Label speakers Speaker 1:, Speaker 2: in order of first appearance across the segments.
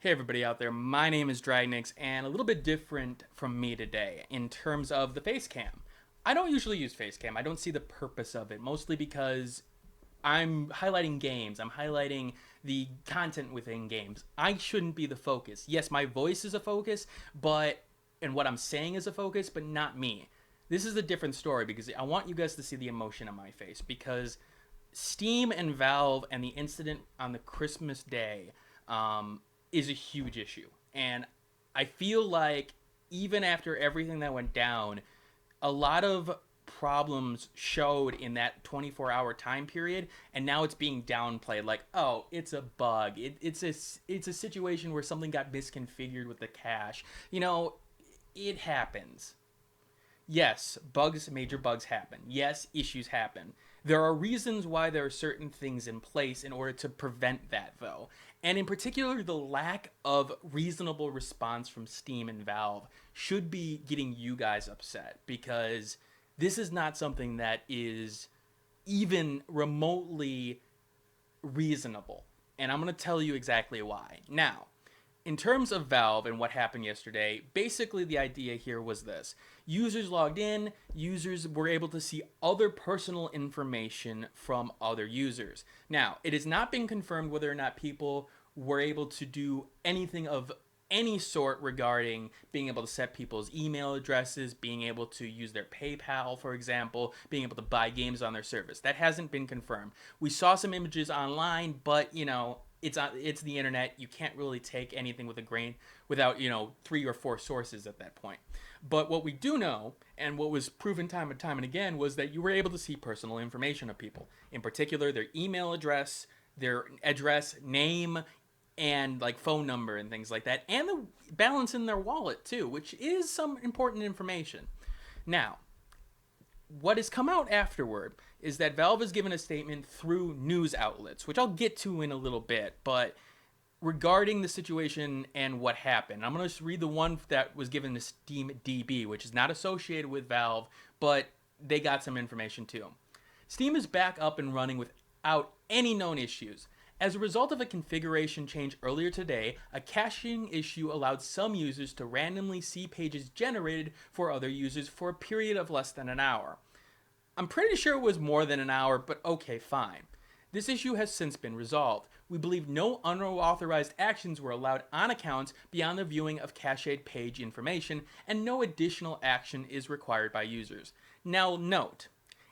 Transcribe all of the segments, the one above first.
Speaker 1: Hey everybody out there, my name is Dragnix, and a little bit different from me today in terms of the face cam. I don't usually use face cam. I don't see the purpose of it, mostly because I'm highlighting games. I'm highlighting the content within games. I shouldn't be the focus. Yes, my voice is a focus, but and what I'm saying is a focus, but not me. This is a different story because I want you guys to see the emotion on my face because Steam and Valve and the incident on the Christmas day is a huge issue. And I feel like even after everything that went down, a lot of problems showed in that 24-hour time period, and now it's being downplayed like, oh, it's a bug, it's a situation where something got misconfigured with the cache. It happens. Yes, major bugs happen. Yes, issues happen. There are reasons why there are certain things in place in order to prevent that, though. And in particular, the lack of reasonable response from Steam and Valve should be getting you guys upset because this is not something that is even remotely reasonable. And I'm going to tell you exactly why. Now, in terms of Valve and what happened yesterday, basically the idea here was this. Users logged in, users were able to see other personal information from other users. Now, it has not been confirmed whether or not people were able to do anything of any sort regarding being able to set people's email addresses, being able to use their PayPal, for example, being able to buy games on their service. That hasn't been confirmed. We saw some images online, but, it's the internet. You can't really take anything with a grain without, 3 or 4 sources at that point. But what we do know, and what was proven time and again, was that you were able to see personal information of people. In particular, their email address, name, and like phone number and things like that, and the balance in their wallet too, which is some important information. Now, what has come out afterward is that Valve has given a statement through news outlets, which I'll get to in a little bit, but regarding the situation and what happened. I'm going to read the one that was given to Steam DB, which is not associated with Valve, but they got some information too. Steam is back up and running without any known issues. As a result of a configuration change earlier today, a caching issue allowed some users to randomly see pages generated for other users for a period of less than an hour. I'm pretty sure it was more than an hour, but okay, fine. This issue has since been resolved. We believe no unauthorized actions were allowed on accounts beyond the viewing of cached page information, and no additional action is required by users. Now note,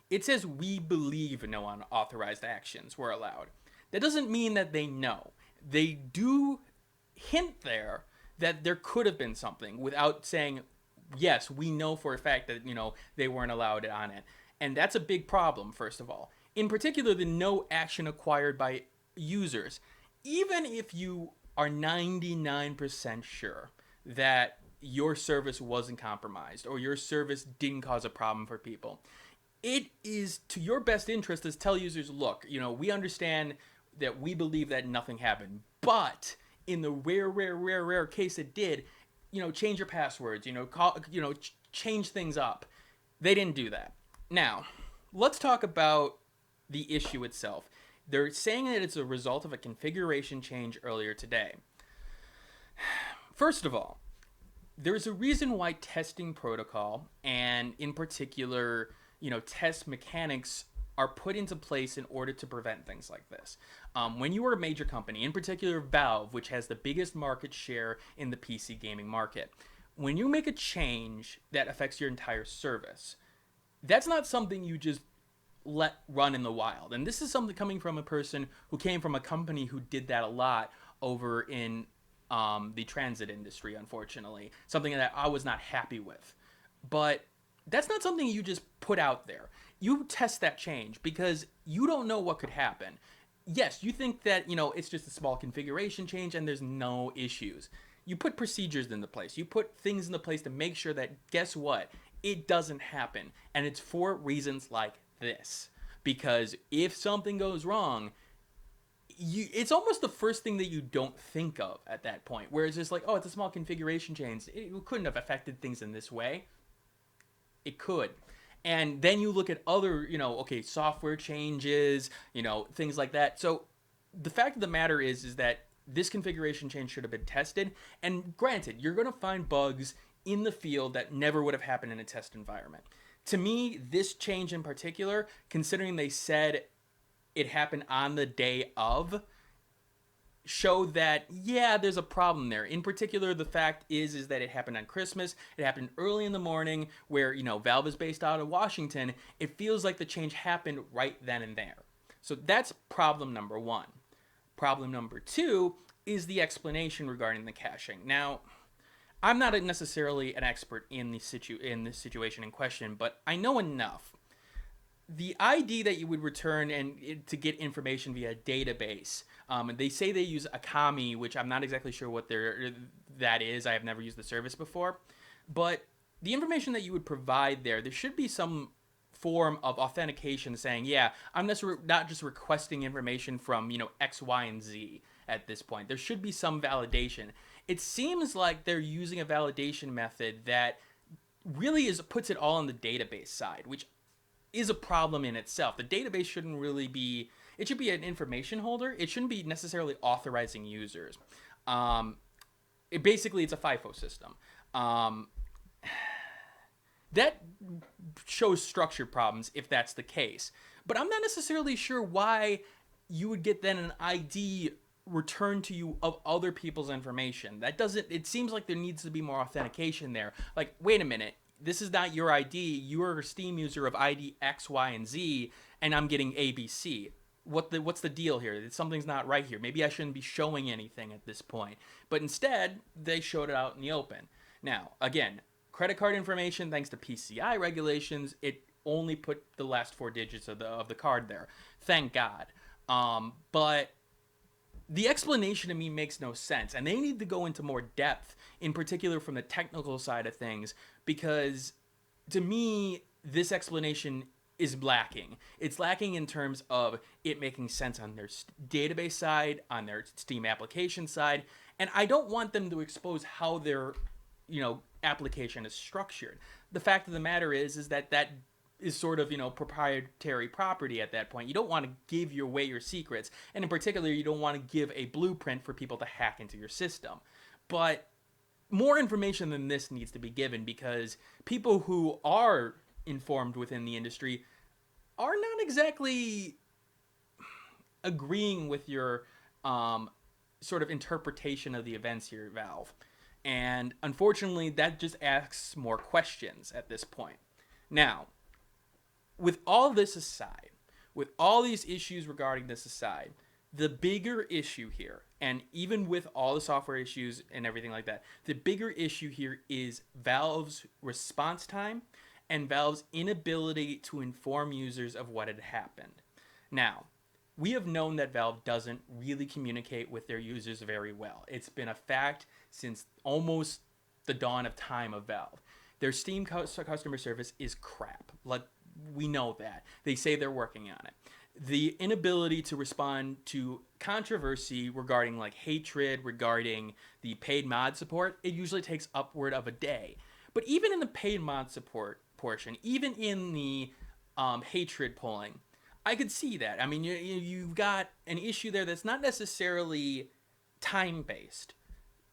Speaker 1: it says we believe no unauthorized actions were allowed. That doesn't mean that they know. They do hint there that there could have been something without saying, yes, we know for a fact that, they weren't allowed on it. And that's a big problem, first of all. In particular, the no action acquired by users. Even if you are 99% sure that your service wasn't compromised or your service didn't cause a problem for people, it is to your best interest to tell users, look, we understand that we believe that nothing happened, but in the rare case it did, change your passwords, change things up. They didn't do that. Now, let's talk about the issue itself. They're saying that it's a result of a configuration change earlier today. First of all, there's a reason why testing protocol and in particular, test mechanics are put into place in order to prevent things like this. When you are a major company, in particular Valve, which has the biggest market share in the PC gaming market, when you make a change that affects your entire service, that's not something you just let run in the wild. And this is something coming from a person who came from a company who did that a lot over in the transit industry, unfortunately. Something that I was not happy with. But that's not something you just put out there. You test that change because you don't know what could happen. Yes, you think that, it's just a small configuration change and there's no issues. You put procedures into place. You put things into place to make sure that, guess what? It doesn't happen. And it's for reasons like this. Because if something goes wrong, it's almost the first thing that you don't think of at that point. Where it's just like, oh, it's a small configuration change. It couldn't have affected things in this way. It could. And then you look at other, software changes, things like that. So the fact of the matter is that this configuration change should have been tested. And granted, you're going to find bugs in the field that never would have happened in a test environment. To me, this change in particular, considering they said it happened on the day of, show that, yeah, there's a problem there. In particular, the fact is that it happened on Christmas. It happened early in the morning where, Valve is based out of Washington. It feels like the change happened right then and there. So that's problem number one. Problem number two is the explanation regarding the caching. Now, I'm not necessarily an expert in the situation in question, but I know enough. The ID that you would return and to get information via database, they say they use Akami, which I'm not exactly sure what that is. I have never used the service before, but the information that you would provide there should be some form of authentication saying, yeah, I'm not just requesting information from X, Y, and Z at this point. There should be some validation. It seems like they're using a validation method that really puts it all on the database side, which is a problem in itself. The database shouldn't really be, it should be an information holder. It shouldn't be necessarily authorizing users. Basically, it's a FIFO system. That shows structured problems if that's the case. But I'm not necessarily sure why you would get then an ID returned to you of other people's information. It seems like there needs to be more authentication there. Like, wait a minute. This is not your ID. You're a Steam user of ID X, Y, and Z, and I'm getting ABC. What's the deal here? Something's not right here. Maybe I shouldn't be showing anything at this point. But instead, they showed it out in the open. Now, again, credit card information, thanks to PCI regulations, it only put the last 4 digits of the card there. Thank God. But the explanation to me makes no sense, and they need to go into more depth, in particular from the technical side of things, because to me, this explanation is lacking. It's lacking in terms of it making sense on their database side, on their Steam application side, and I don't want them to expose how their, application is structured. The fact of the matter is that is sort of, proprietary property at that point. You don't want to give away your secrets, and in particular, you don't want to give a blueprint for people to hack into your system. But more information than this needs to be given, because people who are informed within the industry are not exactly agreeing with your sort of interpretation of the events here at Valve. And unfortunately, that just asks more questions at this point. Now, with all this aside, with all these issues regarding this aside, the bigger issue here, and even with all the software issues and everything like that, the bigger issue here is Valve's response time and Valve's inability to inform users of what had happened. Now, we have known that Valve doesn't really communicate with their users very well. It's been a fact since almost the dawn of time of Valve. Their Steam customer service is crap. We know that. They say they're working on it. The inability to respond to controversy regarding hatred, regarding the paid mod support, it usually takes upward of a day. But even in the paid mod support portion, even in the hatred polling, I could see that. I mean, you've got an issue there that's not necessarily time-based.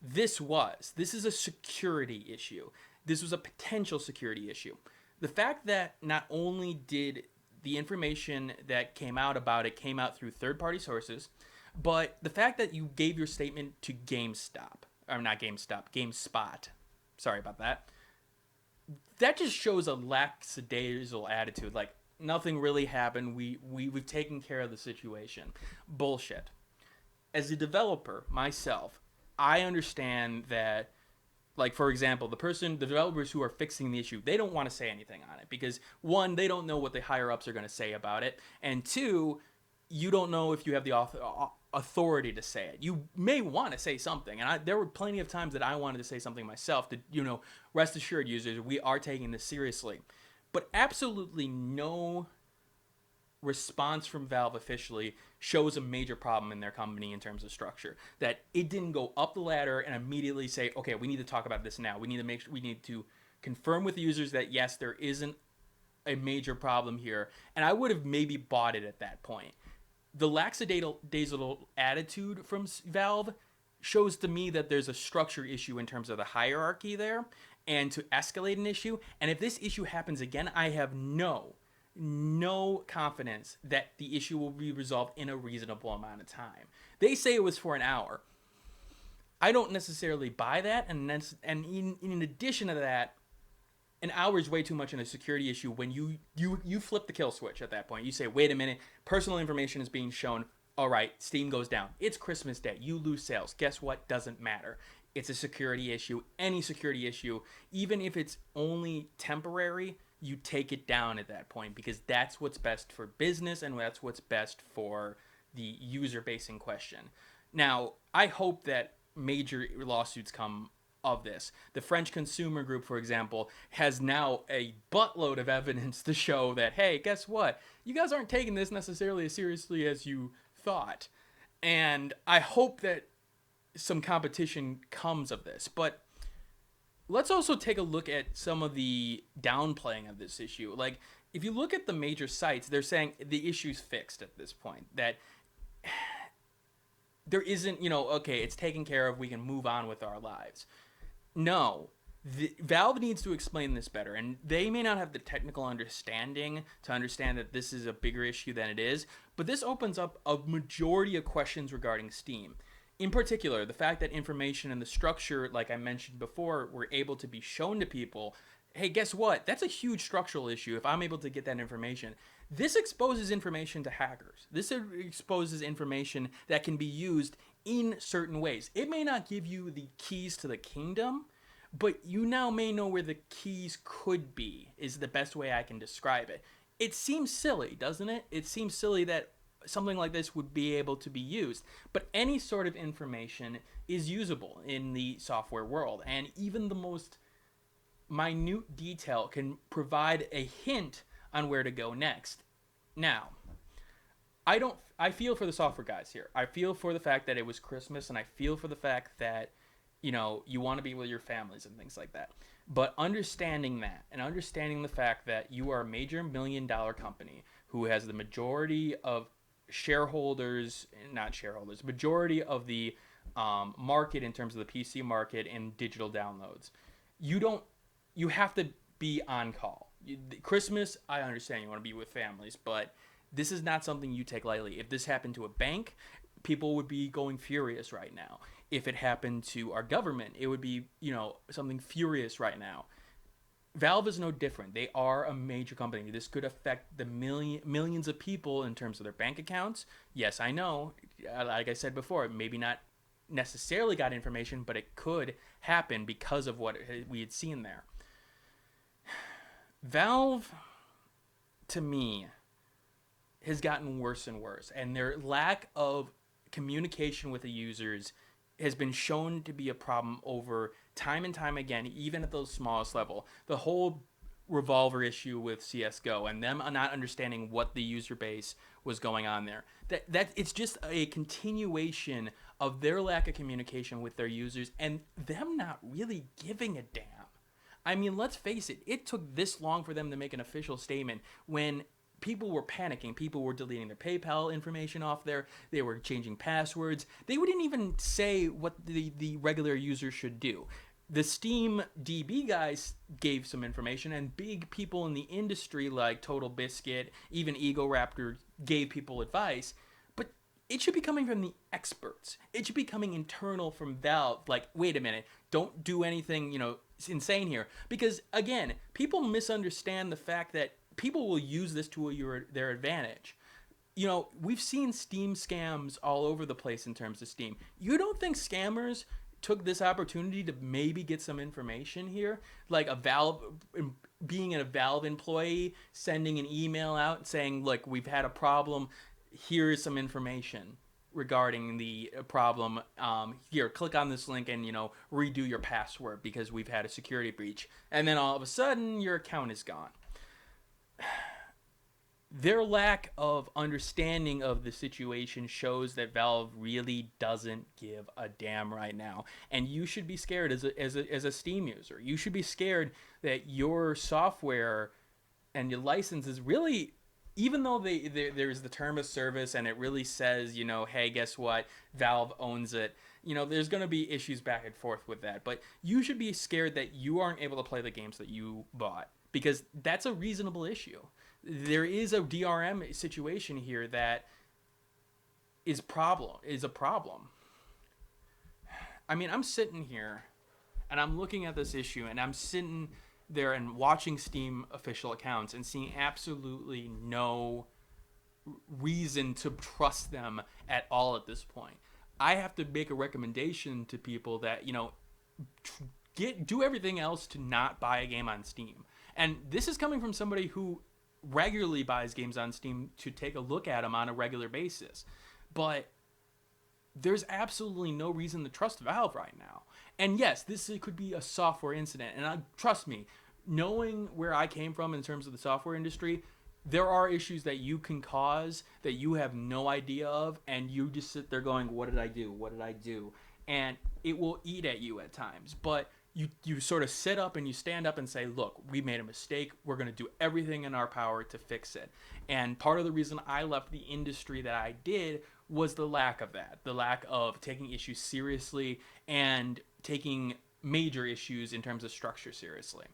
Speaker 1: This is a security issue. This was a potential security issue. The fact that not only did the information that came out about it came out through third-party sources, but the fact that you gave your statement to GameSpot. Sorry about that. That just shows a lackadaisical attitude. Nothing really happened. We've taken care of the situation. Bullshit. As a developer myself, I understand that, for example, the developers who are fixing the issue, they don't want to say anything on it because, one, they don't know what the higher-ups are going to say about it, and two, you don't know if you have the authority to say it. You may want to say something, and there were plenty of times that I wanted to say something myself to, rest assured, users, we are taking this seriously. But absolutely no response from Valve officially shows a major problem in their company in terms of structure. That it didn't go up the ladder and immediately say, okay, we need to talk about this now. We need to confirm with users that yes, there isn't a major problem here. And I would have maybe bought it at that point. The lackadaisical attitude from Valve shows to me that there's a structure issue in terms of the hierarchy there, and to escalate an issue. And if this issue happens again, I have no confidence that the issue will be resolved in a reasonable amount of time. They say it was for an hour. I don't necessarily buy that, and in addition to that, an hour is way too much in a security issue when you flip the kill switch at that point. You say, wait a minute, personal information is being shown. All right, Steam goes down. It's Christmas Day. You lose sales. Guess what? Doesn't matter. It's a security issue. Any security issue, even if it's only temporary, you take it down at that point, because that's what's best for business and that's what's best for the user base in question. Now, I hope that major lawsuits come of this. The French Consumer Group, for example, has now a buttload of evidence to show that, hey, guess what? You guys aren't taking this necessarily as seriously as you thought. And I hope that some competition comes of this. But let's also take a look at some of the downplaying of this issue. Like, if you look at the major sites, they're saying the issue's fixed at this point. That there isn't, okay, it's taken care of, we can move on with our lives. No. Valve needs to explain this better, and they may not have the technical understanding to understand that this is a bigger issue than it is, but this opens up a majority of questions regarding Steam. In particular, the fact that information and the structure, like I mentioned before, were able to be shown to people. Hey, guess what? That's a huge structural issue if I'm able to get that information. This exposes information to hackers. This exposes information that can be used in certain ways. It may not give you the keys to the kingdom, but you now may know where the keys could be, is the best way I can describe it. It seems silly, doesn't it? It seems silly that something like this would be able to be used. But any sort of information is usable in the software world. And even the most minute detail can provide a hint on where to go next. Now, I feel for the software guys here. I feel for the fact that it was Christmas, and I feel for the fact that, you want to be with your families and things like that. But understanding that, and understanding the fact that you are a major $1 million company who has the majority of majority of the market in terms of the PC market and digital downloads, you have to be on call. Christmas, I understand you want to be with families, but this is not something you take lightly. If this happened to a bank, people would be going furious right now. If it happened to our government, it would be, something furious right now. Valve is no different. They are a major company. This could affect the millions of people in terms of their bank accounts. Yes, I know. Like I said before, maybe not necessarily got information, but it could happen because of what we had seen there. Valve, to me, has gotten worse and worse, and their lack of communication with the users has been shown to be a problem over time and time again, even at the smallest level. The whole Revolver issue with CSGO and them not understanding what the user base was going on there. That it's just a continuation of their lack of communication with their users and them not really giving a damn. I mean, let's face it, it took this long for them to make an official statement when people were panicking. People were deleting their PayPal information off there. They were changing passwords. They wouldn't even say what the regular user should do. The Steam DB guys gave some information, and big people in the industry like Total Biscuit, even Ego Raptor gave people advice. But it should be coming from the experts. It should be coming internal from Valve. Like, wait a minute, don't do anything, insane here. Because, again, people misunderstand the fact that people will use this to their advantage. We've seen Steam scams all over the place in terms of Steam. You don't think scammers took this opportunity to maybe get some information here? Like being a Valve employee, sending an email out saying, look, we've had a problem. Here is some information regarding the problem. Here, click on this link and, redo your password because we've had a security breach. And then all of a sudden, your account is gone. Their lack of understanding of the situation shows that Valve really doesn't give a damn right now. And you should be scared as a Steam user. You should be scared that your software and your license is really, even though there's the term of service and it really says, hey, guess what? Valve owns it. There's going to be issues back and forth with that, but you should be scared that you aren't able to play the games that you bought, because that's a reasonable issue. There is a DRM situation here that is a problem. I mean, I'm sitting here and I'm looking at this issue, and I'm sitting there and watching Steam official accounts and seeing absolutely no reason to trust them at all at this point. I have to make a recommendation to people that, do everything else to not buy a game on Steam. And this is coming from somebody who regularly buys games on Steam to take a look at them on a regular basis. But there's absolutely no reason to trust Valve right now. And yes, this could be a software incident. And trust me, knowing where I came from in terms of the software industry, there are issues that you can cause that you have no idea of, and you just sit there going, what did I do? What did I do? And it will eat at you at times. But you sort of sit up and you stand up and say, look, we made a mistake. We're going to do everything in our power to fix it. And part of the reason I left the industry that I did was the lack of that, the lack of taking issues seriously and taking major issues in terms of structure seriously.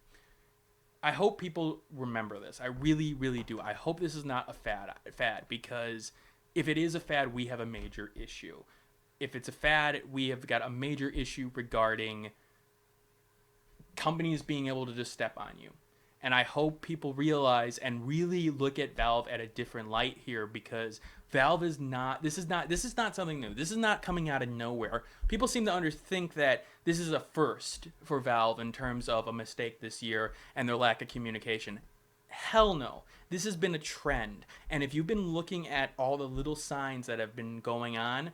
Speaker 1: I hope people remember this. I really, really do. I hope this is not a fad, because if it is a fad, we have a major issue. If it's a fad, we have got a major issue regarding companies being able to just step on you. And I hope people realize and really look at Valve at a different light here, because Valve is not something new. This is not coming out of nowhere. People seem to think that this is a first for Valve in terms of a mistake this year and their lack of communication. Hell no. This has been a trend. And if you've been looking at all the little signs that have been going on,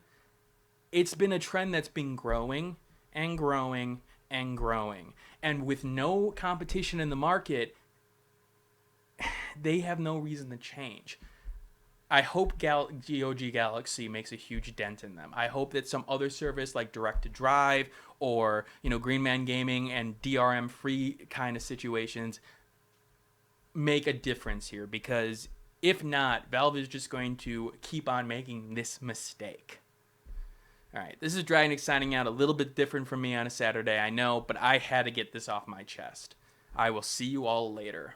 Speaker 1: it's been a trend that's been growing and growing and growing. And with no competition in the market, they have no reason to change. I hope GOG Galaxy makes a huge dent in them. I hope that some other service like Direct to Drive or, Green Man Gaming and DRM free kind of situations make a difference here, because if not, Valve is just going to keep on making this mistake. All right, this is Dragnix signing out. A little bit different from me on a Saturday, I know, but I had to get this off my chest. I will see you all later.